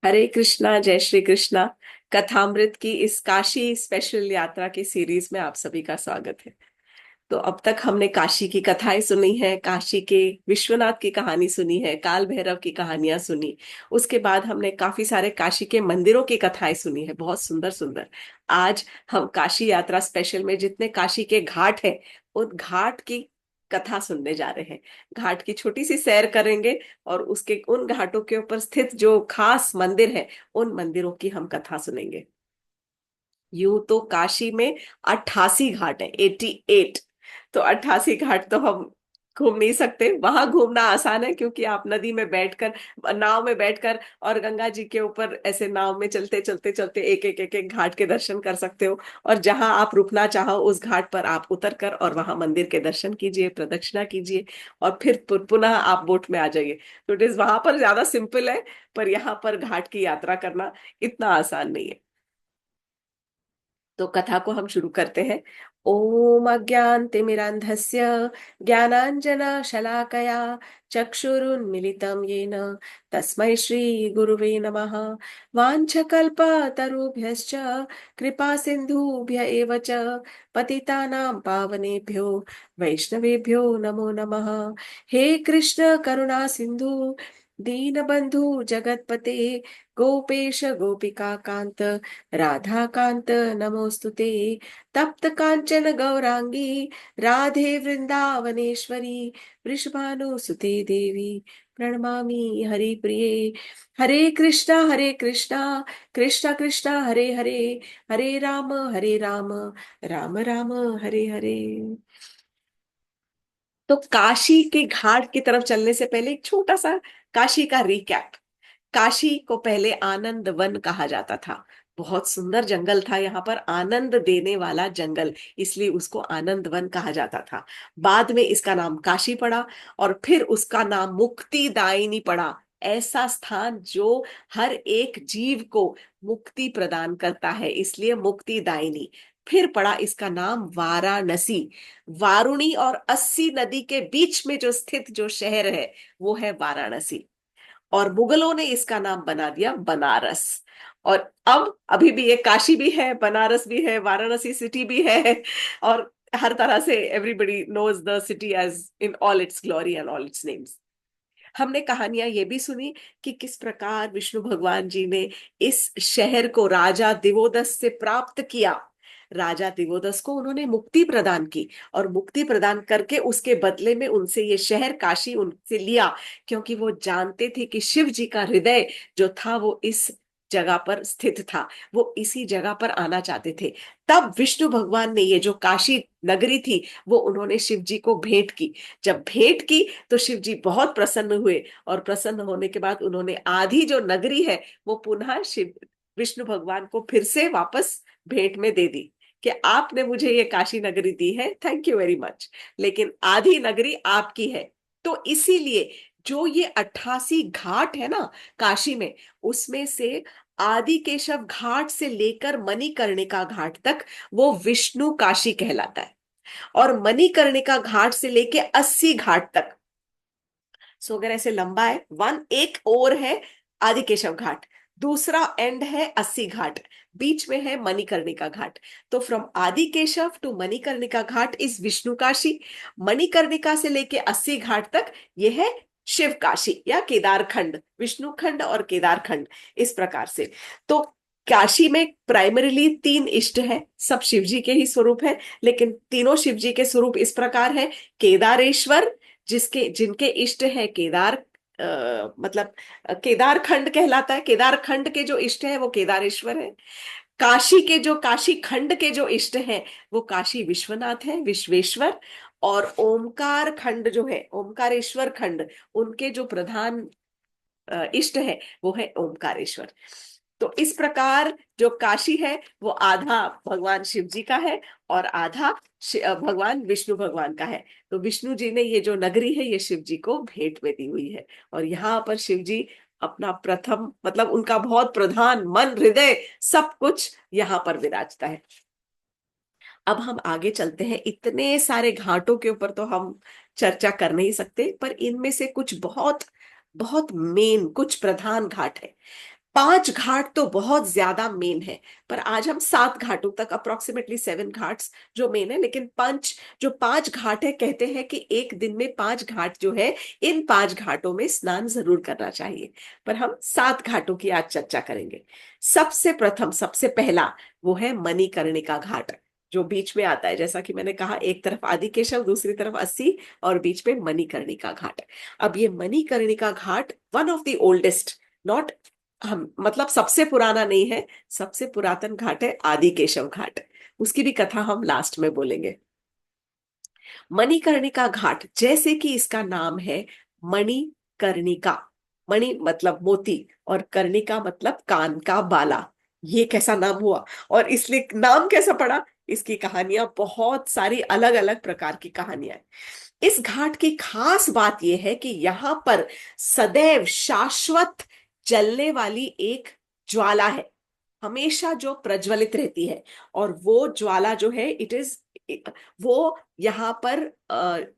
हरे कृष्णा, जय श्री कृष्णा। कथामृत की इस काशी स्पेशल यात्रा की सीरीज में आप सभी का स्वागत है। तो अब तक हमने काशी की कथाएं सुनी है, काशी के विश्वनाथ की कहानी सुनी है, काल भैरव की कहानियां सुनी। उसके बाद हमने काफी सारे काशी के मंदिरों की कथाएं सुनी है, बहुत सुंदर सुंदर। आज हम काशी यात्रा स्पेशल में जितने काशी के घाट हैं उन घाट की कथा सुनने जा रहे हैं। घाट की छोटी सी सैर करेंगे और उसके उन घाटों के ऊपर स्थित जो खास मंदिर है उन मंदिरों की हम कथा सुनेंगे। यूं तो काशी में 88 घाट है, 88। तो 88 घाट तो हम घूम नहीं सकते। वहां घूमना आसान है क्योंकि आप नदी में बैठकर, नाव में बैठकर और गंगा जी के ऊपर ऐसे नाव में चलते चलते चलते एक एक घाट के दर्शन कर सकते हो। और जहां आप रुकना चाहो उस घाट पर आप उतर कर और वहां मंदिर के दर्शन कीजिए, प्रदक्षिणा कीजिए और फिर पुनः आप बोट में आ जाइए। तो इट इज वहां पर ज्यादा सिंपल है, पर यहाँ पर घाट की यात्रा करना इतना आसान नहीं है। तो कथा को हम शुरू करते हैं। ओम अज्ञानतिमिरान्धस्य ज्ञानाञ्जनशलाकया चक्षुरुन्मिलितं येन तस्मै श्रीगुरुवे नमः। वाञ्छकल्पतरुभ्यश्च कृपा सिन्धुभ्य एव च पतितानां पावनेभ्यो वैष्णवेभ्यो नमो नमः। हे कृष्ण करुणा सिन्धु दीनबन्धु जगत्पते गोपेश गोपिका कांत राधा कांत नमोस्तुते। तप्त कांचन गौरांगी राधे वृंदावनेश्वरी वृषभानुसुते देवी प्रणमामि हरिप्रिये। हरे कृष्णा कृष्णा कृष्णा हरे हरे, हरे राम राम राम हरे हरे। तो काशी के घाट की तरफ चलने से पहले एक छोटा सा काशी का रिकैप। काशी को पहले आनंद वन कहा जाता था। बहुत सुंदर जंगल था यहाँ पर, आनंद देने वाला जंगल, इसलिए उसको आनंद वन कहा जाता था। बाद में इसका नाम काशी पड़ा और फिर उसका नाम मुक्तिदायिनी पड़ा। ऐसा स्थान जो हर एक जीव को मुक्ति प्रदान करता है, इसलिए मुक्तिदायिनी। फिर पड़ा इसका नाम वाराणसी। वारुणी और अस्सी नदी के बीच में जो स्थित जो शहर है वो है वाराणसी। और मुगलों ने इसका नाम बना दिया बनारस। और अब अभी भी ये काशी भी है, बनारस भी है, वाराणसी सिटी भी है। और हर तरह से everybody knows the city as in all its glory and all its names. हमने कहानियां ये भी सुनी कि किस प्रकार विष्णु भगवान जी ने इस शहर को राजा दिवोदस से प्राप्त किया। राजा दिवोदस को उन्होंने मुक्ति प्रदान की और मुक्ति प्रदान करके उसके बदले में उनसे ये शहर काशी उनसे लिया, क्योंकि वो जानते थे कि शिव जी का हृदय जो था वो इस जगह पर स्थित था। वो इसी जगह पर आना चाहते थे। तब विष्णु भगवान ने ये जो काशी नगरी थी वो उन्होंने शिव जी को भेंट की। जब भेंट की तो शिव जी बहुत प्रसन्न हुए और प्रसन्न होने के बाद उन्होंने आधी जो नगरी है वो पुनः शिव विष्णु भगवान को फिर से वापस भेंट में दे दी कि आपने मुझे ये काशी नगरी दी है, थैंक यू वेरी मच, लेकिन आधी नगरी आपकी है। तो इसीलिए जो ये 88 घाट है ना काशी में, उसमें से आदि केशव घाट से लेकर मणिकर्णिका घाट तक वो विष्णु काशी कहलाता है। और मणिकर्णिका घाट से लेके 80 घाट तक, सो अगर ऐसे लंबा है, वन एक और है आदिकेशव घाट, दूसरा एंड है 80 घाट, बीच में है मणिकर्णिका घाट। तो from Adikeshav to Manikarnika Ghat is Vishnu Kashi. Manikarnika से लेके 80 घाट तक ये है शिव काशी या केदार खंड, विष्णु खंड और केदार खंड, इस प्रकार से। तो काशी में प्राइमरीली तीन इष्ट है, सब शिव जी के ही स्वरूप है, लेकिन तीनों शिव जी के स्वरूप इस प्रकार है। केदारेश्वर, जिसके जिनके इष्ट है केदार, मतलब केदार खंड कहलाता है। केदार खंड के जो इष्ट है वो केदारेश्वर है। काशी के जो काशी खंड के जो इष्ट हैं वो काशी विश्वनाथ है, विश्वेश्वर। और ओमकार खंड जो है, ओमकारेश्वर खंड, उनके जो प्रधान इष्ट है वो है ओमकारेश्वर। तो इस प्रकार जो काशी है वो आधा भगवान शिव जी का है और आधा भगवान विष्णु भगवान का है। तो विष्णु जी ने ये जो नगरी है ये शिव जी को भेंट में दी हुई है। और यहाँ पर शिव जी अपना प्रथम, मतलब उनका बहुत प्रधान मन, हृदय, सब कुछ यहाँ पर विराजता है। अब हम आगे चलते हैं। इतने सारे घाटों के ऊपर तो हम चर्चा कर नहीं सकते, पर इनमें से कुछ बहुत बहुत मेन, कुछ प्रधान घाट है। 5 घाट तो बहुत ज्यादा मेन है, पर आज हम 7 घाटों तक, अप्रोक्सीमेटली 7 घाट्स जो मेन है, लेकिन जो 5 घाट है, कहते हैं कि एक दिन में 5 घाट जो है, इन 5 घाटों में स्नान जरूर करना चाहिए। पर हम 7 घाटों की आज चर्चा करेंगे। सबसे प्रथम, सबसे पहला वो है मणिकर्णिका घाट, जो बीच में आता है। जैसा कि मैंने कहा, एक तरफ आदिकेशव, दूसरी तरफ अस्सी, और बीच में मणिकर्णिका घाट। अब ये Manikarnika Ghat one of the oldest, not, हम मतलब सबसे पुराना नहीं है, सबसे पुरातन घाट है आदिकेशव घाट। उसकी भी कथा हम लास्ट में बोलेंगे। मणिकर्णिका घाट, जैसे कि इसका नाम है मणिकर्णिका, मणि मतलब मोती, और कर्णिका मतलब कान का बाला। ये कैसा नाम हुआ, और इसलिए नाम कैसा पड़ा, इसकी कहानियां बहुत सारी, अलग अलग प्रकार की कहानियां हैं। इस घाट की खास बात यह है कि यहाँ पर सदैव शाश्वत जलने वाली एक ज्वाला है, हमेशा जो प्रज्वलित रहती है। और वो ज्वाला जो है, इट इज, वो यहाँ पर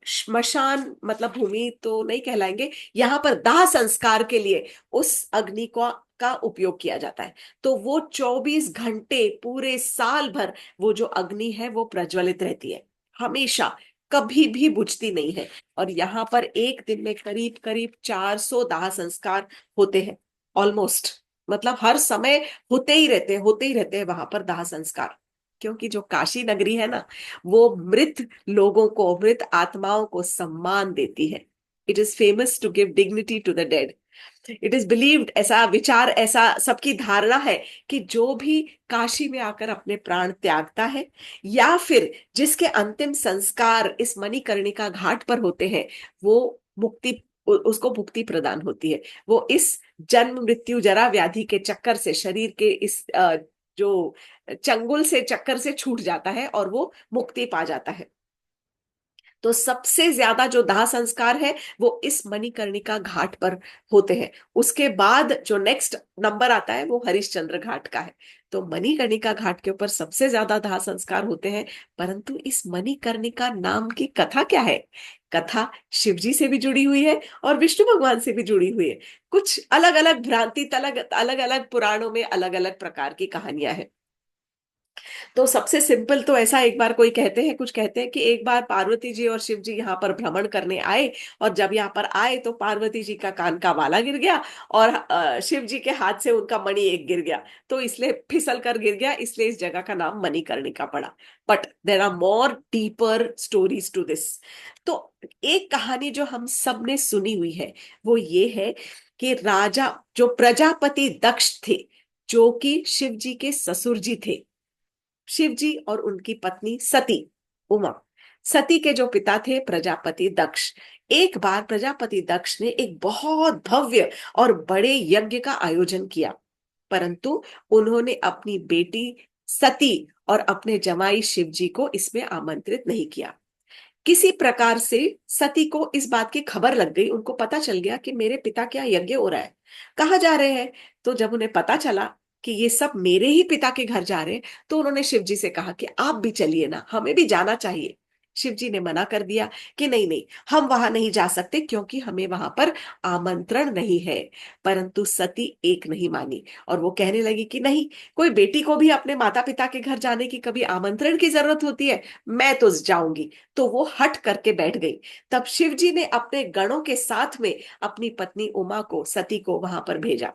श्मशान मतलब भूमि तो नहीं कहलाएंगे, यहाँ पर दाह संस्कार के लिए उस अग्नि का उपयोग किया जाता है। तो वो 24 घंटे पूरे साल भर वो जो अग्नि है वो प्रज्वलित रहती है, हमेशा, कभी भी बुझती नहीं है। और यहाँ पर एक दिन में करीब करीब 400 दाह संस्कार होते हैं, ऑलमोस्ट, मतलब हर समय होते ही रहते हैं वहां पर दाह संस्कार। क्योंकि जो काशी नगरी है ना, वो मृत लोगों को, मृत आत्माओं को सम्मान देती है। It is famous to give dignity to the dead. It is believed, ऐसा विचार, ऐसा सबकी धारणा है कि जो भी काशी में आकर अपने प्राण त्यागता है, या फिर जिसके अंतिम संस्कार इस मणिकर्णिका घाट पर होते हैं, वो मुक्ति, उसको मुक्ति प्रदान होती है। वो इस जन्म मृत्यु जरा व्याधि के चक्कर से, शरीर के इस जो चंगुल से, चक्कर से छूट जाता है, और वो मुक्ति पा जाता है। तो सबसे ज्यादा जो दाह संस्कार है वो इस मणिकर्णिका घाट पर होते हैं। उसके बाद जो नेक्स्ट नंबर आता है वो हरिश्चंद्र घाट का है। तो मणिकर्णिका घाट के ऊपर सबसे ज्यादा दाह संस्कार होते हैं। परंतु इस मणिकर्णिका नाम की कथा क्या है? कथा शिव जी से भी जुड़ी हुई है और विष्णु भगवान से भी जुड़ी हुई है। कुछ अलग अलग भ्रांति, अलग अलग पुराणों में अलग अलग प्रकार की कहानियां हैं। तो सबसे सिंपल तो ऐसा, एक बार कोई कहते हैं, कुछ कहते हैं कि एक बार पार्वती जी और शिव जी यहाँ पर भ्रमण करने आए, और जब यहाँ पर आए तो पार्वती जी का कान का बाला गिर गया, और शिव जी के हाथ से उनका मणि एक गिर गया, तो इसलिए फिसल कर गिर गया, इसलिए इस जगह का नाम मणिकर्णिका पड़ा। But there are more deeper stories to this. तो एक कहानी जो हम सब ने सुनी हुई है वो ये है कि राजा, जो प्रजापति दक्ष थे, जो कि शिव जी के ससुर जी थे, शिव जी और उनकी पत्नी सती, उमा, सती के जो पिता थे प्रजापति दक्ष, एक बार प्रजापति दक्ष ने एक बहुत भव्य और बड़े यज्ञ का आयोजन किया। परंतु उन्होंने अपनी बेटी सती और अपने जमाई शिव जी को इसमें आमंत्रित नहीं किया। किसी प्रकार से सती को इस बात की खबर लग गई, उनको पता चल गया कि मेरे पिता क्या यज्ञ हो रहा है, कहाँ जा रहे हैं। तो जब उन्हें पता चला कि ये सब मेरे ही पिता के घर जा रहे हैं, तो उन्होंने शिव जी से कहा कि आप भी चलिए ना, हमें भी जाना चाहिए। शिव जी ने मना कर दिया कि नहीं नहीं, हम वहां नहीं जा सकते, क्योंकि हमें वहां पर आमंत्रण नहीं है। परंतु सती एक नहीं मानी, और वो कहने लगी कि नहीं, कोई बेटी को भी अपने माता पिता के घर जाने की कभी आमंत्रण की जरूरत होती है, मैं तो जाऊंगी। तो वो हट करके बैठ गई। तब शिव जी ने अपने गणों के साथ में अपनी पत्नी उमा को, सती को वहां पर भेजा।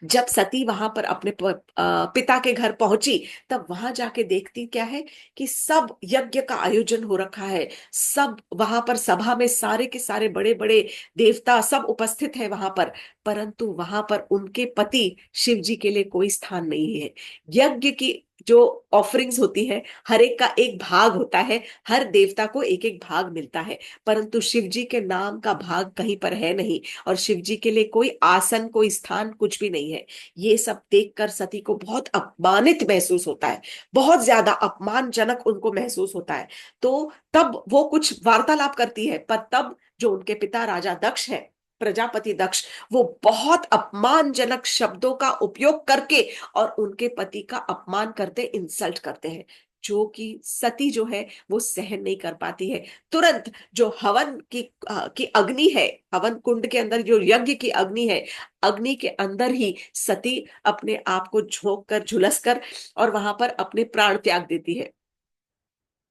जब सती वहां पर अपने पिता के घर पहुंची, तब वहां जाके देखती क्या है कि सब यज्ञ का आयोजन हो रखा है, सब वहां पर सभा में सारे के सारे बड़े बड़े देवता सब उपस्थित है वहां पर। परंतु वहां पर उनके पति शिव जी के लिए कोई स्थान नहीं है। यज्ञ की जो ऑफरिंग्स होती है, हर एक का एक भाग होता है, हर देवता को एक एक भाग मिलता है, परंतु शिव जी के नाम का भाग कहीं पर है नहीं, और शिव जी के लिए कोई आसन, कोई स्थान, कुछ भी नहीं है। ये सब देखकर सती को बहुत अपमानित महसूस होता है, बहुत ज्यादा अपमानजनक उनको महसूस होता है। तो तब वो कुछ वार्तालाप करती है, पर तब जो उनके पिता राजा दक्ष है, प्रजापति दक्ष, वो बहुत अपमानजनक शब्दों का उपयोग करके और उनके पति का अपमान करते, इंसल्ट करते हैं। जो कि सती जो है वो सहन नहीं कर पाती है। तुरंत जो हवन की अग्नि है, हवन कुंड के अंदर जो यज्ञ की अग्नि है, अग्नि के अंदर ही सती अपने आप को झोंक कर, झुलस कर और वहां पर अपने प्राण त्याग देती है,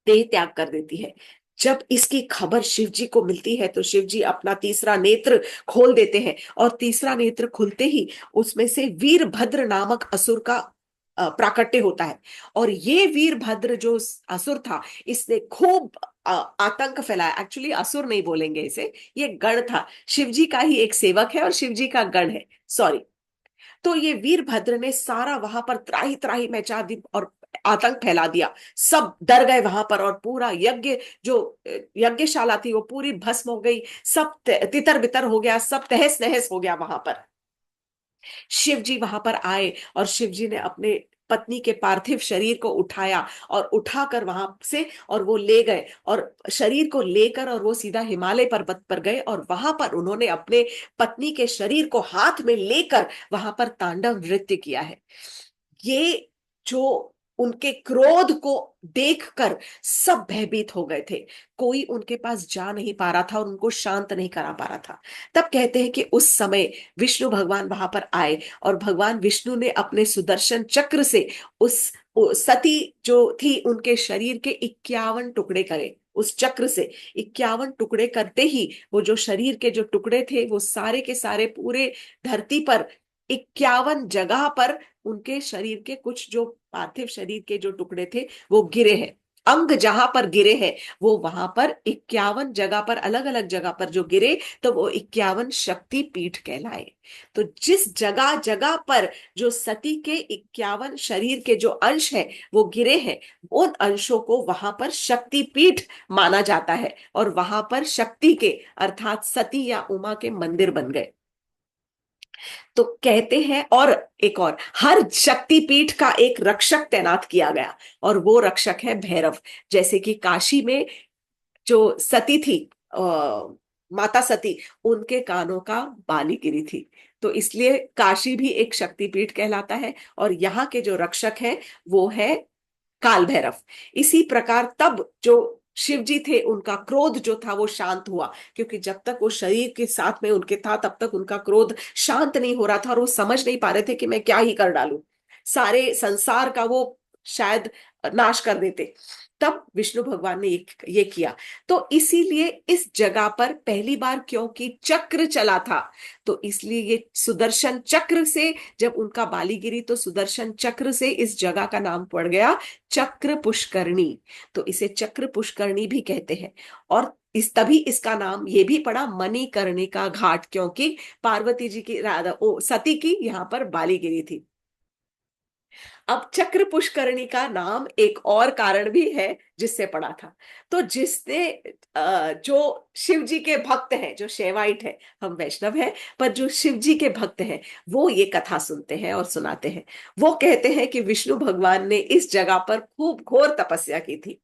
देह त्याग कर देती है। जब इसकी खबर शिव जी को मिलती है तो शिव जी अपना तीसरा नेत्र खोल देते हैं, और तीसरा नेत्र खुलते ही उसमें से वीरभद्र नामक असुर का प्राकट्य होता है। और ये वीरभद्र जो असुर था, इसने खूब आतंक फैलाया। एक्चुअली असुर नहीं बोलेंगे इसे, ये गण था, शिव जी का ही एक सेवक है और शिव जी का गण है, सॉरी। तो ये वीरभद्र ने सारा वहां पर त्राही त्राही मचा दी और आतंक फैला दिया। सब डर गए वहां पर, और पूरा यज्ञ जो यज्ञशाला थी वो पूरी भस्म हो गई, सब तितर बितर हो गया, सब तहस नहस हो गया वहां पर। शिव जी वहां पर आए और शिव जी ने अपने पत्नी के पार्थिव शरीर को उठाया और उठाकर वहां से और वो ले गए, और शरीर को लेकर और वो सीधा हिमालय पर्वत पर गए, और वहां पर उन्होंने अपने पत्नी के शरीर को हाथ में लेकर वहां पर तांडव नृत्य किया है। ये जो उनके क्रोध को देखकर सब भयभीत हो गए थे, कोई उनके पास जा नहीं पा रहा था और उनको शांत नहीं करा पा रहा था। तब कहते हैं कि उस समय विष्णु भगवान वहां पर आए, और भगवान विष्णु ने अपने सुदर्शन चक्र से सती जो थी उनके शरीर के 51 टुकड़े करे। उस चक्र से 51 टुकड़े करते ही वो जो शरीर के जो टुकड़े थे वो सारे के सारे पूरे धरती पर 51 जगह पर उनके शरीर के कुछ जो पार्थिव शरीर के जो टुकड़े थे वो गिरे हैं। अंग जहां पर गिरे हैं वो वहां पर 51 जगह पर, अलग अलग जगह पर जो गिरे, तो वो 51 शक्ति पीठ कहलाए। तो जिस जगह जगह पर जो सती के 51 शरीर के जो अंश है वो गिरे हैं, उन अंशों को वहां पर शक्ति पीठ माना जाता है, और वहां पर शक्ति के अर्थात सती या उमा के मंदिर बन गए। तो कहते हैं, और एक और, हर शक्तिपीठ का एक रक्षक तैनात किया गया, और वो रक्षक है भैरव। जैसे कि काशी में जो सती थी, माता सती, उनके कानों का बाली गिरी थी, तो इसलिए काशी भी एक शक्तिपीठ कहलाता है। और यहाँ के जो रक्षक हैं वो है काल भैरव। इसी प्रकार तब जो शिव जी थे उनका क्रोध जो था वो शांत हुआ, क्योंकि जब तक वो शरीर के साथ में उनके था तब तक उनका क्रोध शांत नहीं हो रहा था, और वो समझ नहीं पा रहे थे कि मैं क्या ही कर डालूं, सारे संसार का वो शायद नाश कर देते। तब विष्णु भगवान ने ये किया। तो इसीलिए इस जगह पर पहली बार क्योंकि चक्र चला था, तो इसलिए ये सुदर्शन चक्र से, जब उनका बाली गिरी तो सुदर्शन चक्र से इस जगह का नाम पड़ गया चक्र पुष्करणी। तो इसे चक्र पुष्करणी भी कहते हैं। और इस तभी इसका नाम ये भी पड़ा मणिकर्णिका घाट, क्योंकि पार्वती जी की राधा सती की यहाँ पर बाली गिरी थी। अब चक्र पुष्करणी का नाम एक और कारण भी है जिससे पड़ा था। तो जिसने जो शिव जी के भक्त हैं, जो शैवाइट है, हम वैष्णव हैं, पर जो शिव जी के भक्त हैं वो ये कथा सुनते हैं और सुनाते हैं। वो कहते हैं कि विष्णु भगवान ने इस जगह पर खूब घोर तपस्या की थी,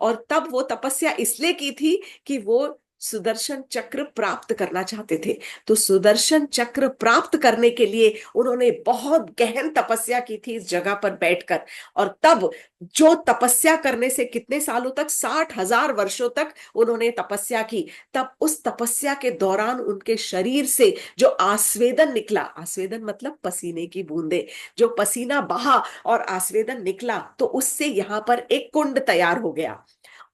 और तब वो तपस्या इसलिए की थी कि वो सुदर्शन चक्र प्राप्त करना चाहते थे। तो सुदर्शन चक्र प्राप्त करने के लिए उन्होंने बहुत गहन तपस्या की थी इस जगह पर बैठकर। और तब जो तपस्या करने से कितने सालों तक, 60,000 वर्षों तक उन्होंने तपस्या की, तब उस तपस्या के दौरान उनके शरीर से जो आस्वेदन निकला, आस्वेदन मतलब पसीने की बूंदे, जो पसीना बहा और आस्वेदन निकला, तो उससे यहाँ पर एक कुंड तैयार हो गया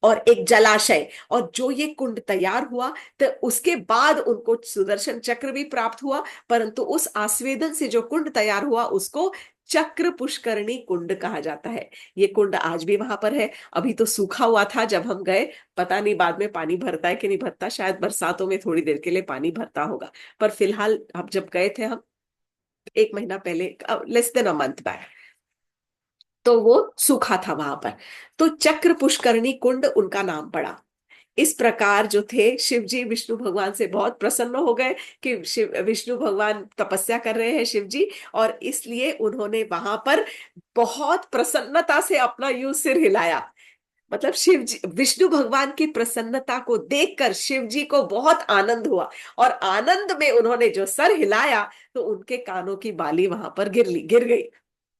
और एक जलाशय। और जो ये कुंड तैयार हुआ तो उसके बाद उनको सुदर्शन चक्र भी प्राप्त हुआ, परंतु उस आस्वेदन से जो कुंड तैयार हुआ उसको चक्र पुष्करणी कुंड कहा जाता है। ये कुंड आज भी वहां पर है। अभी तो सूखा हुआ था जब हम गए, पता नहीं बाद में पानी भरता है कि नहीं भरता, शायद बरसातों में थोड़ी देर के लिए पानी भरता होगा। पर फिलहाल अब जब गए थे हम 1 महीना पहले, less than a month back, तो वो सूखा था वहां पर। तो चक्र पुष्करणी कुंड उनका नाम पड़ा। इस प्रकार जो थे शिव जी विष्णु भगवान से बहुत प्रसन्न हो गए कि शिव विष्णु भगवान तपस्या कर रहे हैं शिव जी, और इसलिए उन्होंने वहां पर बहुत प्रसन्नता से अपना यूं सिर हिलाया। मतलब शिव जी, विष्णु भगवान की प्रसन्नता को देखकर शिव जी को बहुत आनंद हुआ, और आनंद में उन्होंने जो सर हिलाया तो उनके कानों की बाली वहां पर गिर गई।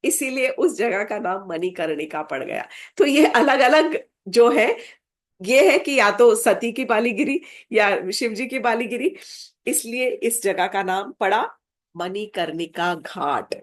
इसीलिए उस जगह का नाम मणिकर्णिका पड़ गया। तो ये अलग अलग जो है, ये है कि या तो सती की बाली गिरी या शिव जी की बाली गिरी, इसलिए इस जगह का नाम पड़ा मणिकर्णिका घाट।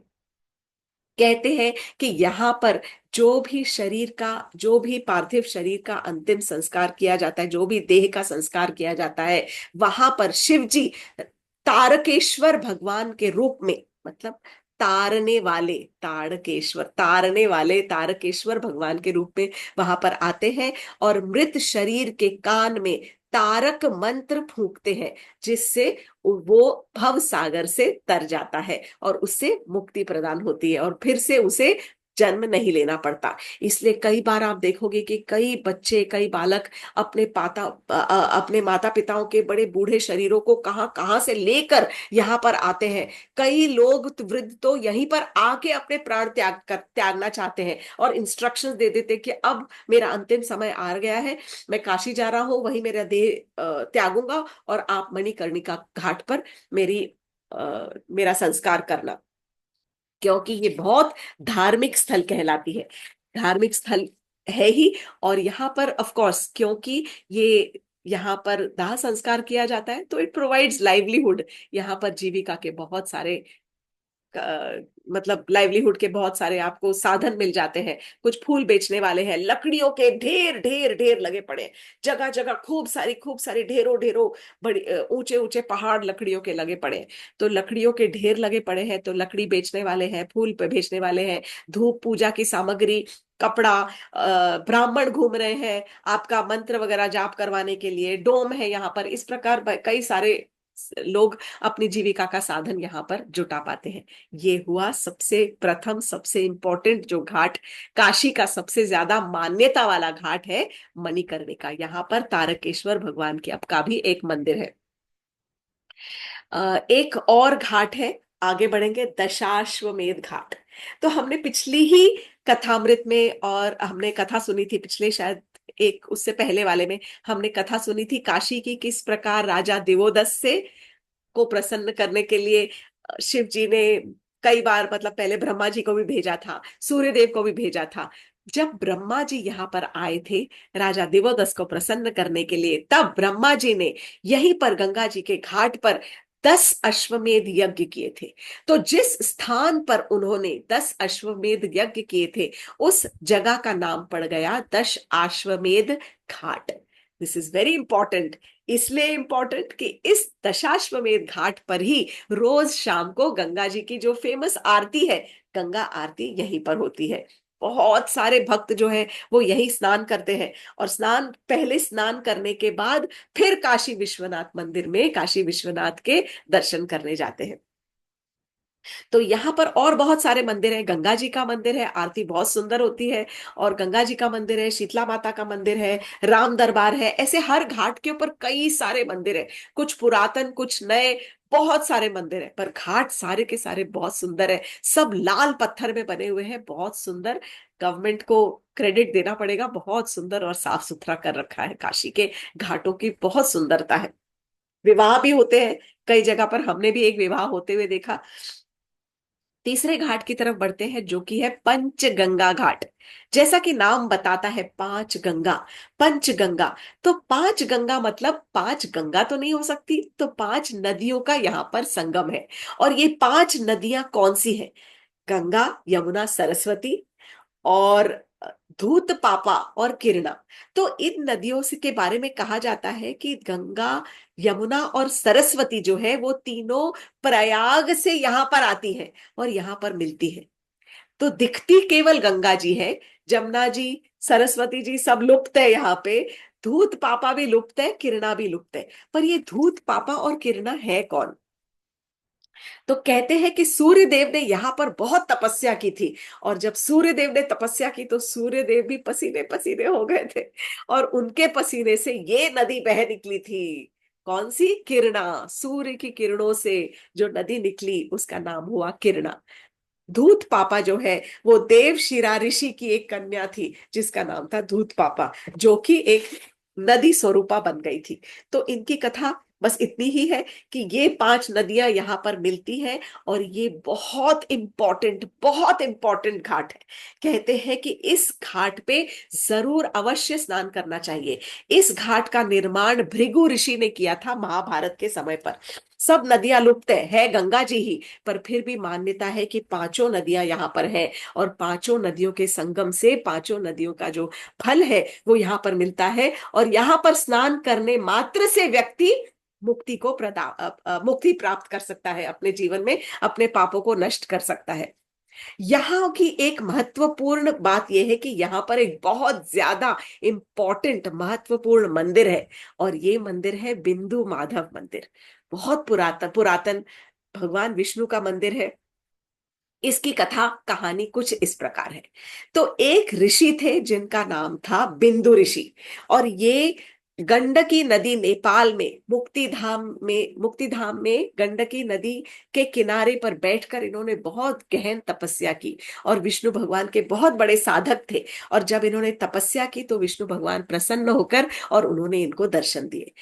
कहते हैं कि यहाँ पर जो भी शरीर का, जो भी पार्थिव शरीर का अंतिम संस्कार किया जाता है, जो भी देह का संस्कार किया जाता है, वहां पर शिव जी तारकेश्वर भगवान के रूप में, मतलब तारने वाले, ताड़केश्वर, तारने वाले तारकेश्वर भगवान के रूप में वहां पर आते हैं और मृत शरीर के कान में तारक मंत्र फूंकते हैं, जिससे वो भव सागर से तर जाता है और उससे मुक्ति प्रदान होती है और फिर से उसे जन्म नहीं लेना पड़ता। इसलिए कई बार आप देखोगे कि कई बच्चे, कई बालक अपने माता पिताओं के बड़े बूढ़े शरीरों को कहां कहां से लेकर यहाँ पर आते हैं। कई लोग तो वृद्ध तो यहीं पर आके अपने प्राण त्यागना चाहते हैं और इंस्ट्रक्शंस दे देते हैं कि अब मेरा अंतिम समय आ गया है, मैं काशी जा रहा हूं, वहीं मेरा देह त्यागूंगा और आप मणिकर्णिका घाट पर मेरा संस्कार करना। क्योंकि ये बहुत धार्मिक स्थल कहलाती है, धार्मिक स्थल है ही। और यहाँ पर ऑफ कोर्स, क्योंकि ये यहाँ पर दाह संस्कार किया जाता है, तो इट प्रोवाइड्स लाइवलीहुड। यहाँ पर जीविका के बहुत सारे मतलब लाइवलीहुड के बहुत सारे आपको साधन मिल जाते हैं। कुछ फूल बेचने वाले हैं, लकड़ियों के ढेर ढेर ढेर लगे पड़े हैं, जगह जगह खूब सारी ढेरों ढेरों बड़ी ऊंचे ऊंचे पहाड़ लकड़ियों के लगे पड़े हैं। तो लकड़ियों के ढेर लगे पड़े हैं, तो लकड़ी बेचने वाले हैं, फूल पे बेचने वाले हैं, धूप पूजा की सामग्री, कपड़ा, ब्राह्मण घूम रहे हैं आपका मंत्र वगैरह जाप करवाने के लिए, डोम है यहाँ पर। इस प्रकार कई सारे लोग अपनी जीविका का साधन यहाँ पर जुटा पाते हैं। ये हुआ सबसे प्रथम, सबसे इंपॉर्टेंट जो घाट, काशी का सबसे ज्यादा मान्यता वाला घाट है मणिकर्णिका। यहाँ पर तारकेश्वर भगवान की का भी एक मंदिर है। एक और घाट है, आगे बढ़ेंगे, दशाश्वमेध घाट। तो हमने पिछली ही कथामृत में, और हमने कथा सुनी थी पिछले, शायद एक उससे पहले वाले में हमने कथा सुनी थी काशी की, किस प्रकार राजा दिवोदस से को प्रसन्न करने के लिए शिव जी ने कई बार, मतलब पहले ब्रह्मा जी को भी भेजा था, सूर्य देव को भी भेजा था। जब ब्रह्मा जी यहाँ पर आए थे राजा दिवोदस को प्रसन्न करने के लिए, तब ब्रह्मा जी ने यहीं पर गंगा जी के घाट पर 10 अश्वमेध यज्ञ किए थे। तो जिस स्थान पर उन्होंने 10 अश्वमेध यज्ञ किए थे, उस जगह का नाम पड़ गया Dashashwamedh Ghat. This is very important. इसलिए इंपॉर्टेंट कि इस दशाश्वमेध घाट पर ही रोज शाम को गंगा जी की जो फेमस आरती है, गंगा आरती यहीं पर होती है। बहुत सारे भक्त जो है वो यही स्नान करते हैं, और स्नान करने के बाद फिर काशी विश्वनाथ मंदिर में काशी विश्वनाथ के दर्शन करने जाते हैं। तो यहाँ पर और बहुत सारे मंदिर हैं। गंगा जी का मंदिर है, आरती बहुत सुंदर होती है, और गंगा जी का मंदिर है, शीतला माता का मंदिर है, राम दरबार है। ऐसे हर घाट के ऊपर कई सारे मंदिर है, कुछ पुरातन कुछ नए, बहुत सारे मंदिर है, पर घाट सारे के सारे बहुत सुंदर है। सब लाल पत्थर में बने हुए हैं, बहुत सुंदर। गवर्नमेंट को क्रेडिट देना पड़ेगा, बहुत सुंदर और साफ सुथरा कर रखा है काशी के घाटों की, बहुत सुंदरता है। विवाह भी होते हैं कई जगह पर, हमने भी एक विवाह होते हुए देखा। तीसरे घाट की तरफ बढ़ते हैं, जो कि है पंचगंगा घाट। जैसा कि नाम बताता है, पांच गंगा, पंचगंगा। तो पांच गंगा मतलब पांच गंगा तो नहीं हो सकती, तो पांच नदियों का यहाँ पर संगम है। और ये पांच नदियां कौन सी है? गंगा, यमुना, सरस्वती और धूत पापा और किरणा। तो इन नदियों से के बारे में कहा जाता है कि गंगा, यमुना और सरस्वती जो है वो तीनों प्रयाग से यहाँ पर आती है और यहाँ पर मिलती है। तो दिखती केवल गंगा जी है, जमुना जी, सरस्वती जी सब लुप्त है यहाँ पे। धूत पापा भी लुप्त है, किरणा भी लुप्त है। पर ये धूत पापा और किरणा है कौन? तो कहते हैं कि सूर्य देव ने यहाँ पर बहुत तपस्या की थी, और जब सूर्य देव ने तपस्या की तो सूर्य देव भी पसीने पसीने हो गए थे, और उनके पसीने से ये नदी बह निकली थी। कौन सी? किरणा। सूर्य की किरणों से जो नदी निकली उसका नाम हुआ किरणा। धूत पापा जो है वो देव शिरा ऋषि की एक कन्या थी जिसका नाम था धूत पापा, जो कि एक नदी स्वरूपा बन गई थी। तो इनकी कथा बस इतनी ही है कि ये 5 नदियां यहाँ पर मिलती हैं, और ये बहुत इंपॉर्टेंट घाट है। कहते हैं कि इस घाट पे जरूर अवश्य स्नान करना चाहिए। इस घाट का निर्माण भृगु ऋषि ने किया था महाभारत के समय पर। सब नदियां लुप्त है गंगा जी ही, पर फिर भी मान्यता है कि पांचों नदियां यहाँ पर है, और पांचों नदियों के संगम से पांचों नदियों का जो फल है वो यहाँ पर मिलता है। और यहाँ पर स्नान करने मात्र से व्यक्ति मुक्ति प्राप्त कर सकता है अपने जीवन में, अपने पापों को नष्ट कर सकता है। यहाँ की एक महत्वपूर्ण बात यह है कि यहाँ पर एक बहुत ज्यादा इंपॉर्टेंट महत्वपूर्ण मंदिर है, और ये मंदिर है बिंदु माधव मंदिर। बहुत पुरातन पुरातन भगवान विष्णु का मंदिर है। इसकी कथा कहानी कुछ इस प्रकार है। तो एक ऋषि थे जिनका नाम था बिंदु ऋषि, और ये गंडकी नदी नेपाल में मुक्तिधाम में गंडकी नदी के किनारे पर बैठकर इन्होंने बहुत गहन तपस्या की, और विष्णु भगवान के बहुत बड़े साधक थे। और जब इन्होंने तपस्या की तो विष्णु भगवान प्रसन्न होकर और उन्होंने इनको दर्शन दिए।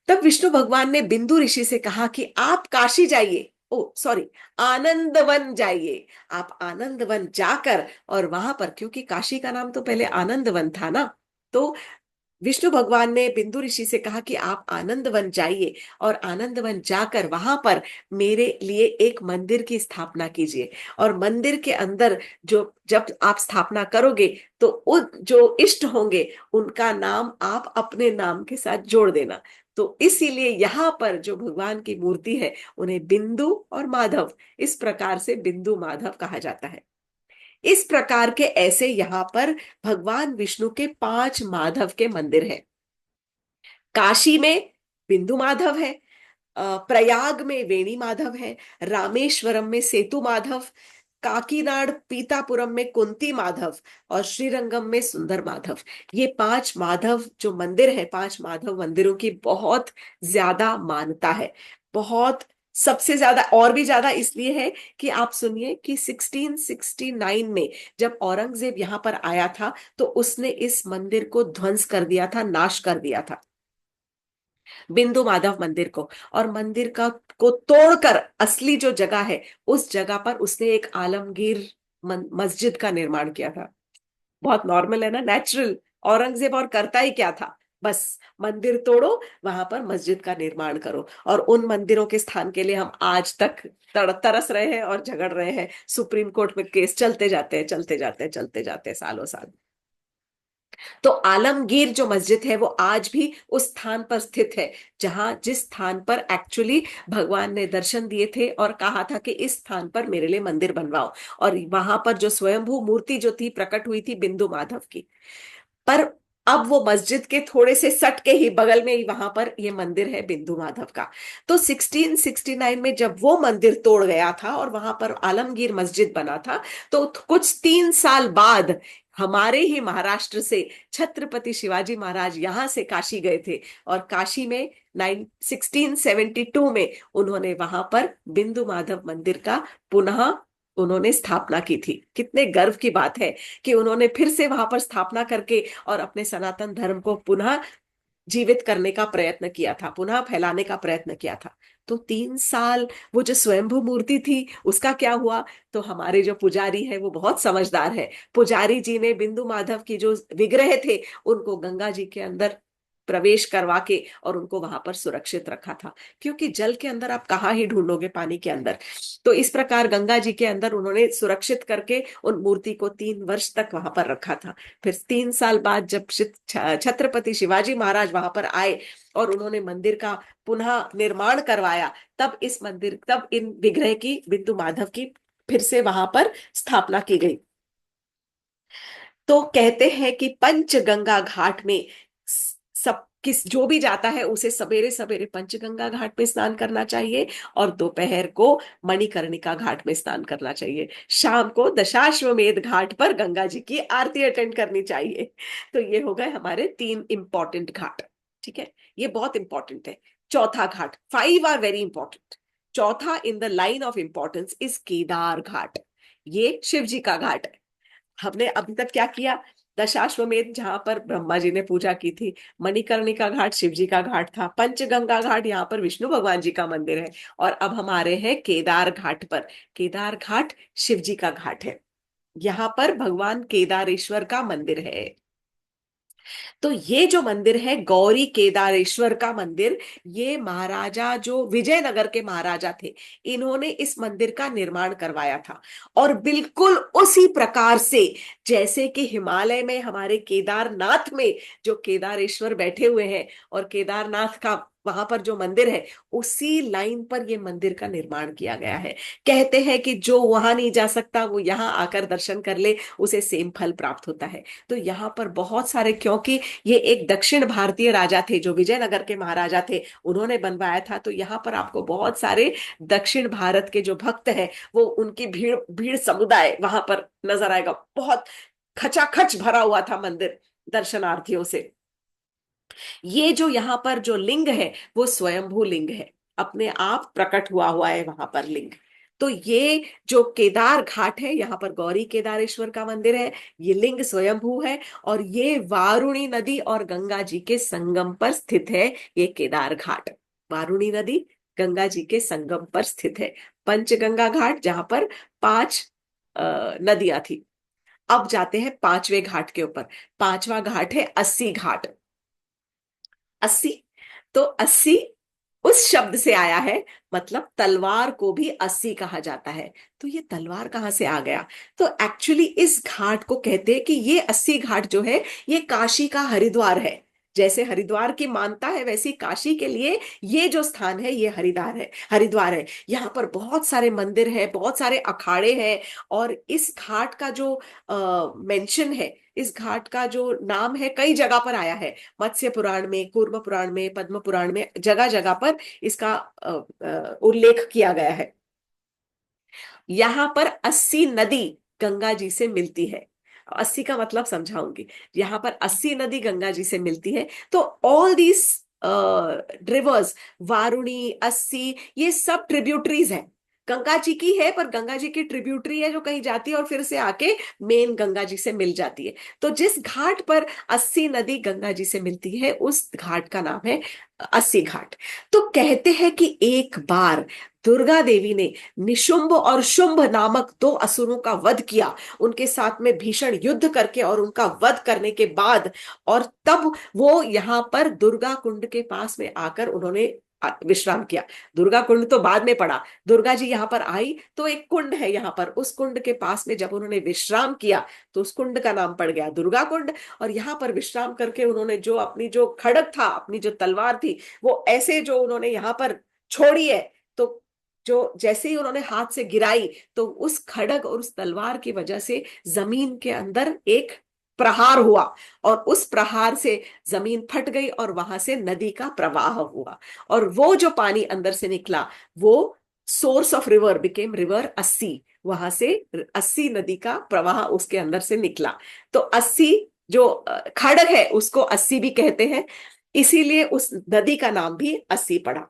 तब विष्णु भगवान ने बिंदु ऋषि से कहा कि आप काशी जाइए, ओ सॉरी, आनंदवन जाइए। आप आनंदवन जाकर, और वहां पर, क्योंकि काशी का नाम तो पहले आनंदवन था ना, तो विष्णु भगवान ने बिंदु ऋषि से कहा कि आप आनंदवन जाइए, और आनंदवन जाकर वहां पर मेरे लिए एक मंदिर की स्थापना कीजिए। और मंदिर के अंदर जो जब आप स्थापना करोगे तो उन जो इष्ट होंगे उनका नाम आप अपने नाम के साथ जोड़ देना। तो इसीलिए यहाँ पर जो भगवान की मूर्ति है उन्हें बिंदु और माधव, इस प्रकार से बिंदु माधव कहा जाता है। इस प्रकार के ऐसे यहाँ पर भगवान विष्णु के 5 माधव के मंदिर हैं। काशी में बिंदु माधव है, प्रयाग में वेणी माधव है, रामेश्वरम में सेतु माधव, काकीनाड पीतापुरम में कुंती माधव, और श्रीरंगम में सुंदर माधव। ये 5 माधव जो मंदिर है, 5 माधव मंदिरों की बहुत ज्यादा मान्यता है। बहुत, सबसे ज्यादा और भी ज्यादा इसलिए है कि आप सुनिए कि 1669 में जब औरंगजेब यहाँ पर आया था तो उसने इस मंदिर को ध्वंस कर दिया था, नाश कर दिया था, बिंदु माधव मंदिर को। और मंदिर का को तोड़कर असली जो जगह है उस जगह पर उसने एक आलमगीर मस्जिद का निर्माण किया था। बहुत नॉर्मल है ना, नेचुरल। औरंगजेब और करता ही क्या था, बस मंदिर तोड़ो, वहां पर मस्जिद का निर्माण करो। और उन मंदिरों के स्थान के लिए हम आज तक तरस रहे हैं और झगड़ रहे हैं। सुप्रीम कोर्ट में केस चलते जाते हैं, चलते जाते हैं, चलते जाते हैं, सालों साल। तो आलमगीर जो मस्जिद है वो आज भी उस स्थान पर स्थित है जहां जिस स्थान पर एक्चुअली भगवान ने दर्शन दिए थे और कहा था कि इस स्थान पर मेरे लिए मंदिर बनवाओ। और वहां पर जो स्वयंभू मूर्ति जो थी प्रकट हुई थी बिंदु माधव की। पर अब वो मस्जिद के थोड़े से सट के ही बगल में ही वहां पर ये मंदिर है बिंदु माधव का। तो 1669 में जब वो मंदिर तोड़ गया था और वहां पर आलमगीर मस्जिद बना था, तो कुछ 3 साल बाद हमारे ही महाराष्ट्र से छत्रपति शिवाजी महाराज यहां से काशी गए थे, और काशी में 1672 में उन्होंने वहां पर बिंदु माधव मंदिर का पुनः उन्होंने स्थापना की थी। कितने गर्व की बात है कि उन्होंने फिर से वहां पर स्थापना करके और अपने सनातन धर्म को पुनः जीवित करने का प्रयत्न किया था, पुनः फैलाने का प्रयत्न किया था। तो 3 साल वो जो स्वयंभू मूर्ति थी उसका क्या हुआ? तो हमारे जो पुजारी है वो बहुत समझदार है। पुजारी जी ने बिंदु माधव की जो विग्रह थे उनको गंगा जी के अंदर प्रवेश करवा के और उनको वहां पर सुरक्षित रखा था, क्योंकि जल के अंदर आप कहाँ ही ढूंढोगे पानी के अंदर। तो इस प्रकार गंगा जी के अंदर उन्होंने सुरक्षित करके उन मूर्ति को 3 वर्ष तक वहां पर रखा था। फिर 3 साल बाद जब छत्रपति शिवाजी महाराज वहां पर आए और उन्होंने मंदिर का पुनः निर्माण करवाया, तब इन विग्रह की, बिंदु माधव की फिर से वहां पर स्थापना की गई। तो कहते हैं कि पंचगंगा घाट में सब किस जो भी जाता है उसे सवेरे सवेरे पंचगंगा घाट पे स्नान करना चाहिए, और दोपहर को मणिकर्णिका घाट में स्नान करना चाहिए, शाम को दशाश्वमेध घाट पर गंगा जी की आरती अटेंड करनी चाहिए। तो ये हो गए हमारे 3 इंपॉर्टेंट घाट। ठीक है, ये बहुत इंपॉर्टेंट है। चौथा घाट, 5 आर वेरी इंपॉर्टेंट। चौथा in the line of importance is Kedar Ghat. ये शिव जी का घाट है। हमने अभी तक क्या किया? दशाश्वमेध जहां पर ब्रह्मा जी ने पूजा की थी। मणिकर्णिका घाट शिव जी का घाट था। पंचगंगा घाट यहाँ पर विष्णु भगवान जी का मंदिर है। और अब हम आ रहे हैं केदार घाट पर। केदार घाट शिव जी का घाट है। यहाँ पर भगवान केदारेश्वर का मंदिर है। तो ये जो मंदिर है गौरी केदारेश्वर का मंदिर, ये महाराजा जो विजयनगर के महाराजा थे, इन्होंने इस मंदिर का निर्माण करवाया था। और बिल्कुल उसी प्रकार से जैसे कि हिमालय में हमारे केदारनाथ में जो केदारेश्वर बैठे हुए हैं, और केदारनाथ का वहां पर जो मंदिर है, उसी लाइन पर ये मंदिर का निर्माण किया गया है। कहते हैं कि जो वहां नहीं जा सकता वो यहाँ आकर दर्शन कर ले, उसे सेम फल प्राप्त होता है। तो यहाँ पर बहुत सारे, क्योंकि ये एक दक्षिण भारतीय राजा थे जो विजयनगर के महाराजा थे, उन्होंने बनवाया था, तो यहाँ पर आपको बहुत सारे दक्षिण भारत के जो भक्त हैं, वो उनकी भीड़ भीड़ समुदाय वहां पर नजर आएगा। बहुत खचाखच भरा हुआ था मंदिर दर्शनार्थियों से। ये जो यहाँ पर जो लिंग है वो स्वयंभू लिंग है, अपने आप प्रकट हुआ हुआ है वहां पर लिंग। तो ये जो केदार घाट है, यहाँ पर गौरी केदारेश्वर का मंदिर है, ये लिंग स्वयंभू है। और ये वारुणी नदी और गंगा जी के संगम पर स्थित है। ये केदार घाट वारुणी नदी गंगा जी के संगम पर स्थित है। पंचगंगा घाट जहां पर 5 नदियां थी। अब जाते हैं पांचवें घाट के ऊपर। पांचवा घाट है अस्सी घाट। 80, तो 80 उस शब्द से आया है, मतलब तलवार को भी 80 कहा जाता है। तो ये तलवार कहाँ से आ गया? तो एक्चुअली इस घाट को कहते हैं कि ये 80 घाट जो है, ये काशी का हरिद्वार है। जैसे हरिद्वार की मानता है, वैसी काशी के लिए ये जो स्थान है ये हरिद्वार है। यहाँ पर बहुत सारे मंदिर है, बहुत सारे अखाड़े हैं। और इस घाट का जो मेंशन है, इस घाट का जो नाम है, कई जगह पर आया है। मत्स्य पुराण में, कूर्म पुराण में, पद्म पुराण में, जगह जगह पर इसका उल्लेख किया गया है। यहाँ पर 80 नदी गंगा जी से मिलती है। 80 का मतलब समझाऊंगी। यहाँ पर 80 नदी गंगा जी से मिलती है। तो ऑल दीज रिवर्स, वारुणी, 80, ये सब ट्रिब्यूटरीज हैं। गंगा जी की है, पर गंगा जी की ट्रिब्यूटरी है जो कहीं जाती है और फिर से आके मेन गंगा जी से मिल जाती है। तो जिस घाट पर 80 नदी गंगा जी से मिलती है, उस घाट का नाम है 80 घाट। तो कहते हैं कि एक बार दुर्गा देवी ने निशुंभ और शुंभ नामक 2 असुरों का वध किया, उनके साथ में भीषण युद्ध करके और उनका वध करने के बाद, और तब वो यहाँ पर दुर्गा कुंड के पास में आकर उन्होंने विश्राम किया। दुर्गा कुंड तो बाद में पड़ा। दुर्गा जी यहाँ पर आई तो एक कुंड है यहाँ पर, उस कुंड के पास में जब उन्होंने विश्राम किया, तो उस कुंड का नाम पड़ गया दुर्गा कुंड। और यहाँ पर विश्राम करके उन्होंने जो अपनी जो खड़ग था, अपनी जो तलवार थी, वो ऐसे जो उन्होंने यहाँ पर छोड़ी है, तो जो जैसे ही उन्होंने हाथ से गिराई, तो उस खड़ग और उस तलवार की वजह से जमीन के अंदर एक प्रहार हुआ। और उस प्रहार से जमीन फट गई और वहां से नदी का प्रवाह हुआ। और वो जो पानी अंदर से निकला, वो source of river became river 80। वहां से 80 नदी का प्रवाह उसके अंदर से निकला। तो 80 जो खड़ग है उसको 80 भी कहते हैं, इसीलिए उस नदी का नाम भी 80 पड़ा।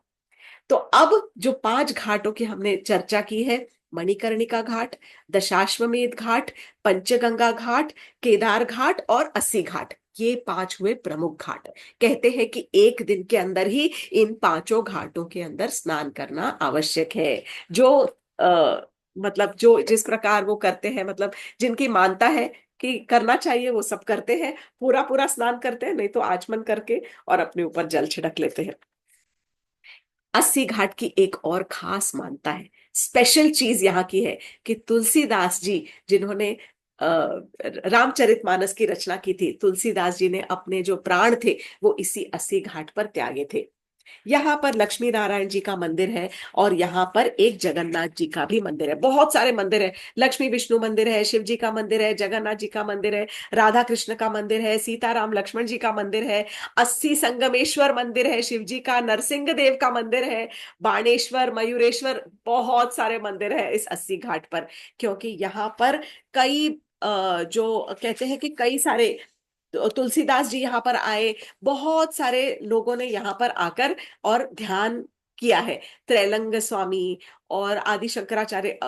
तो अब जो 5 घाटों की हमने चर्चा की है, मणिकर्णिका घाट, दशाश्वमेध घाट, पंचगंगा घाट, केदार घाट और 80 घाट, ये 5 हुए प्रमुख घाट। कहते हैं कि एक दिन के अंदर ही इन पांचों घाटों के अंदर स्नान करना आवश्यक है। जो मतलब जो जिस प्रकार वो करते हैं, मतलब जिनकी मानता है कि करना चाहिए, वो सब करते हैं, पूरा पूरा स्नान करते हैं, नहीं तो आचमन करके और अपने ऊपर जल छिड़क लेते हैं। 80 घाट की एक और खास मान्यता है, स्पेशल चीज यहाँ की है कि तुलसीदास जी, जिन्होंने रामचरितमानस की रचना की थी, तुलसीदास जी ने अपने जो प्राण थे वो इसी 80 घाट पर त्यागे थे। यहाँ पर लक्ष्मी नारायण जी का मंदिर है, और यहाँ पर एक जगन्नाथ जी का भी मंदिर है। बहुत सारे मंदिर है, लक्ष्मी विष्णु मंदिर है, शिव जी का मंदिर है, जगन्नाथ जी का मंदिर है, राधा कृष्ण का मंदिर है, सीताराम लक्ष्मण जी का मंदिर है, 80 संगमेश्वर मंदिर है शिव जी का, नरसिंह देव का मंदिर है, बाणेश्वर, मयूरेश्वर, बहुत सारे मंदिर है इस 80 घाट पर। क्योंकि यहाँ पर कई जो कहते हैं कि कई सारे, तो तुलसीदास जी यहाँ पर आए, बहुत सारे लोगों ने यहाँ पर आकर और ध्यान किया है। त्रैलंग स्वामी और आदि शंकराचार्य,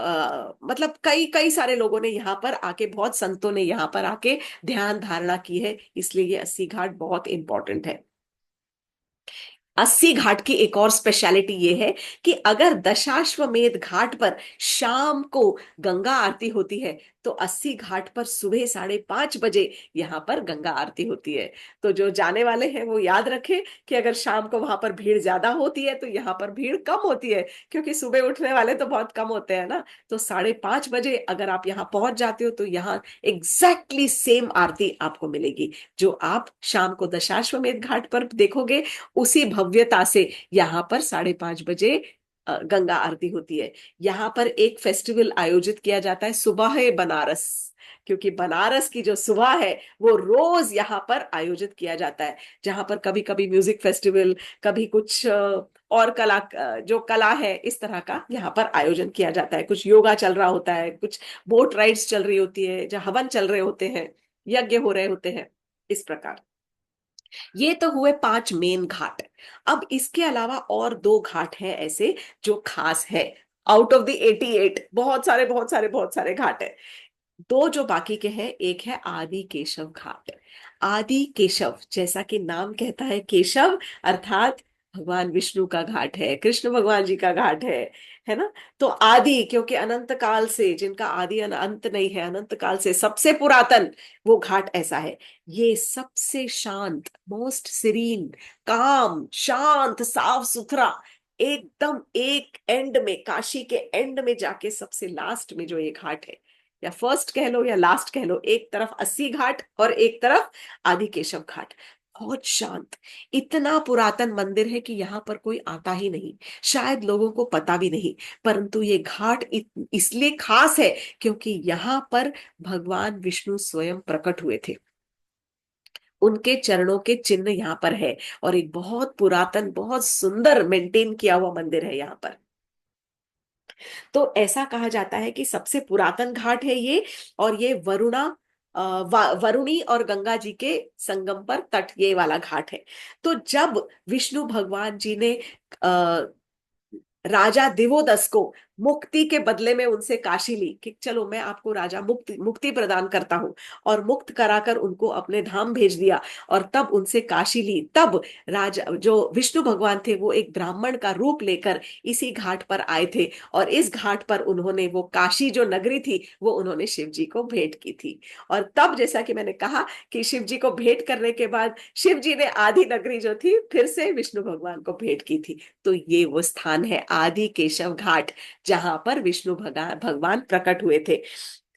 मतलब कई कई सारे लोगों ने यहाँ पर आके, बहुत संतों ने यहाँ पर आके ध्यान धारणा की है, इसलिए ये अस्सी घाट बहुत इंपॉर्टेंट है। अस्सी घाट की एक और स्पेशलिटी ये है कि अगर दशाश्वमेध घाट पर शाम को गंगा आरती होती है, तो अस्सी घाट पर सुबह 5:30 बजे यहाँ पर गंगा आरती होती है। तो जो जाने वाले हैं वो याद रखें कि अगर शाम को वहां पर भीड़ ज्यादा होती है तो यहाँ पर भीड़ कम होती है, क्योंकि सुबह उठने वाले तो बहुत कम होते हैं ना। तो 5:30 बजे अगर आप यहाँ पहुंच जाते हो तो यहाँ एग्जैक्टली सेम आरती आपको मिलेगी जो आप शाम को दशाश्वमेध घाट पर देखोगे। उसी भव्यता से यहाँ पर 5:30 बजे गंगा आरती होती है। यहाँ पर एक फेस्टिवल आयोजित किया जाता है, सुबह है बनारस, क्योंकि बनारस की जो सुबह है वो रोज यहाँ पर आयोजित किया जाता है, जहां पर कभी कभी म्यूजिक फेस्टिवल, कभी कुछ और कला, जो कला है इस तरह का यहाँ पर आयोजन किया जाता है। कुछ योगा चल रहा होता है, कुछ बोट राइड्स चल रही होती है, जहाँ हवन चल रहे होते हैं, यज्ञ हो रहे होते हैं, इस प्रकार। ये तो हुए 5 मेन घाट। अब इसके अलावा और दो घाट हैं ऐसे जो खास है। आउट ऑफ द 88 बहुत सारे बहुत सारे बहुत सारे घाट है। दो जो बाकी के हैं, एक है आदि केशव घाट। आदि केशव जैसा कि नाम कहता है, केशव अर्थात भगवान विष्णु का घाट है, कृष्ण भगवान जी का घाट है ना। तो आदि क्योंकि अनंत काल से, जिनका आदि अंत नहीं है, अनंत काल से सबसे पुरातन वो घाट ऐसा है। ये सबसे शांत, मोस्ट सीरीन, काम, शांत, साफ सुथरा, एकदम एक एंड में, काशी के एंड में जाके सबसे लास्ट में जो ये घाट है, या फर्स्ट कह लो या लास्ट कह लो, एक तरफ अस्सी घाट और एक तरफ आदि केशव घाट। बहुत शांत, इतना पुरातन मंदिर है कि यहाँ पर कोई आता ही नहीं, शायद लोगों को पता भी नहीं। परंतु ये घाट इसलिए खास है क्योंकि यहाँ पर भगवान विष्णु स्वयं प्रकट हुए थे, उनके चरणों के चिन्ह यहाँ पर है। और एक बहुत पुरातन, बहुत सुंदर मेंटेन किया हुआ मंदिर है यहाँ पर। तो ऐसा कहा जाता है कि सबसे पुरातन घाट है ये, और ये वरुणा, वरुणी और गंगा जी के संगम पर तट ये वाला घाट है। तो जब विष्णु भगवान जी ने राजा दिवोदस को मुक्ति के बदले में उनसे काशी ली, कि चलो मैं आपको राजा मुक्ति मुक्ति प्रदान करता हूं, और मुक्त कराकर उनको अपने धाम भेज दिया, और तब उनसे काशी ली, तब राजा जो विष्णु भगवान थे वो एक ब्राह्मण का रूप लेकर इसी घाट पर आए थे, और इस घाट पर उन्होंने वो काशी जो नगरी थी वो उन्होंने शिव जी को भेंट की थी। और तब जैसा कि मैंने कहा कि शिव जी को भेंट करने के बाद शिव जी ने आधी नगरी जो थी फिर से विष्णु भगवान को भेंट की थी। तो ये वो स्थान है आदि केशव घाट, जहां पर विष्णु भगवान प्रकट हुए थे।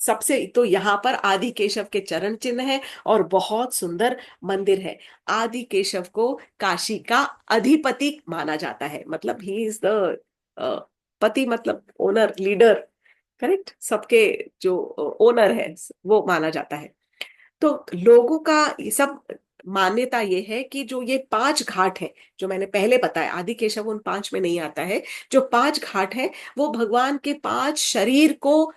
सबसे तो यहाँ पर आदि केशव के चरण चिन्ह है, और बहुत सुंदर मंदिर है। आदि केशव को काशी का अधिपति माना जाता है, मतलब ही इज द पति, मतलब ओनर, लीडर, करेक्ट, सबके जो ओनर है वो माना जाता है। तो लोगों का ये सब मान्यता ये है कि जो ये 5 घाट है, जो मैंने पहले बताया, आदि केशव उन 5 में नहीं आता है। जो 5 घाट है वो भगवान के 5 शरीर को,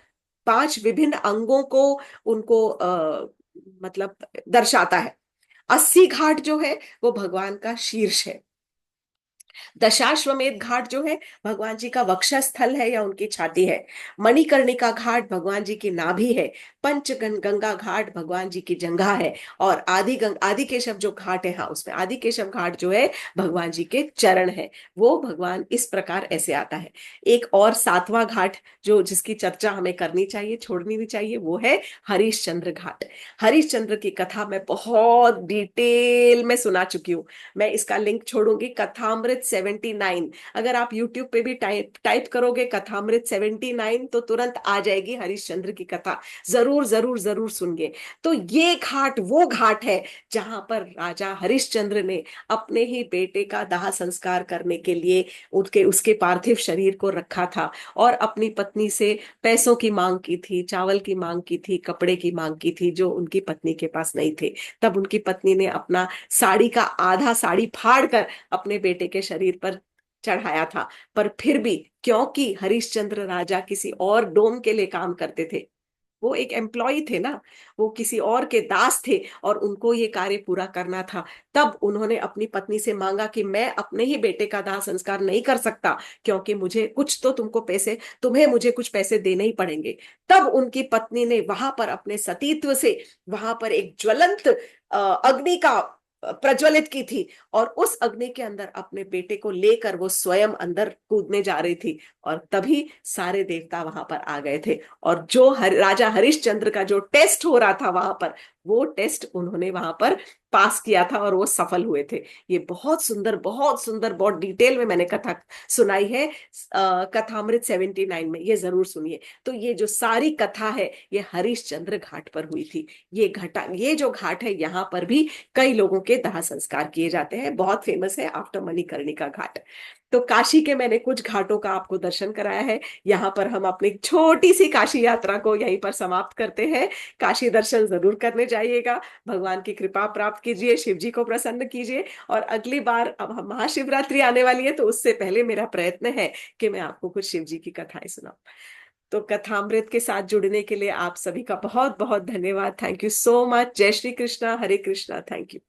5 विभिन्न अंगों को, उनको मतलब दर्शाता है। 80 घाट जो है वो भगवान का शीर्ष है। दशाश्वमेध घाट जो है भगवान जी का वक्षस्थल है या उनकी छाती है। मणिकर्णिका घाट भगवान जी की नाभि है। गंगा घाट भगवान जी की जंघा है। और आदि केशव जो घाट है, हाँ, उसमें आदि केशव घाट जो है भगवान जी के चरण है। वो भगवान इस प्रकार ऐसे आता है। एक और 7वां घाट जो जिसकी चर्चा हमें करनी चाहिए, छोड़नी भी चाहिए, वो है हरिश्चंद्र घाट। हरिश्चंद्र की कथा मैं बहुत डिटेल में सुना चुकी हूँ। मैं इसका लिंक छोड़ूंगी, कथामृत 79। अगर आप यूट्यूब पे भी टाइप टाइप करोगे कथामृत 79 तो तुरंत आ जाएगी हरिश्चंद्र की कथा। जरूर जरूर जरूर सुनिए। तो ये घाट वो घाट है जहां पर राजा हरिश्चंद्र ने अपने ही बेटे का दाह संस्कार करने के लिए उसके उसके पार्थिव शरीर को रखा था, और अपनी पत्नी से पैसों की मांग की थी, चावल की मांग की थी, कपड़े की मांग की थी, जो उनकी पत्नी के पास नहीं थे। तब उनकी पत्नी ने अपना साड़ी का आधा साड़ी फाड़ कर अपने बेटे के शरीर पर चढ़ाया था। पर फिर भी क्योंकि हरिश्चंद्र राजा किसी और डोम के लिए काम करते थे, वो एक एम्प्लॉय थे ना, वो किसी और के दास थे और उनको ये कार्य पूरा करना था। तब उन्होंने अपनी पत्नी से मांगा कि मैं अपने ही बेटे का दाह संस्कार नहीं कर सकता, क्योंकि मुझे कुछ तो तुमको पैसे, तुम्हें मुझे कुछ पैसे देने ही पड़ेंगे। तब उनकी पत्नी ने वहां पर अपने सतीत्व से वहां पर एक ज्वलंत अग्नि का प्रज्वलित की थी, और उस अग्नि के अंदर अपने बेटे को लेकर वो स्वयं अंदर कूदने जा रही थी। और तभी सारे देवता वहां पर आ गए थे, और जो राजा हरिश्चंद्र का जो टेस्ट हो रहा था वहां पर, वो टेस्ट उन्होंने वहां पर पास किया था और वो सफल हुए थे। ये बहुत सुंदर, बहुत सुंदर, बहुत डिटेल में मैंने कथा सुनाई है कथामृत 79 में, ये जरूर सुनिए। तो ये जो सारी कथा है ये हरिश्चंद्र घाट पर हुई थी। ये जो घाट है यहाँ पर भी कई लोगों के दाह संस्कार किए जाते हैं, बहुत फेमस है आफ्टर मणिकर्णिका घाट। तो काशी के मैंने कुछ घाटों का आपको दर्शन कराया है। यहाँ पर हम अपनी छोटी सी काशी यात्रा को यहीं पर समाप्त करते हैं। काशी दर्शन जरूर करने जाइएगा, भगवान की कृपा प्राप्त कीजिए, शिव जी को प्रसन्न कीजिए। और अगली बार अब हम महाशिवरात्रि आने वाली है, तो उससे पहले मेरा प्रयत्न है कि मैं आपको कुछ शिव जी की कथाएं सुनाऊं। तो कथामृत के साथ जुड़ने के लिए आप सभी का बहुत बहुत धन्यवाद। Thank you so much. जय श्री कृष्णा, हरे कृष्णा। Thank you.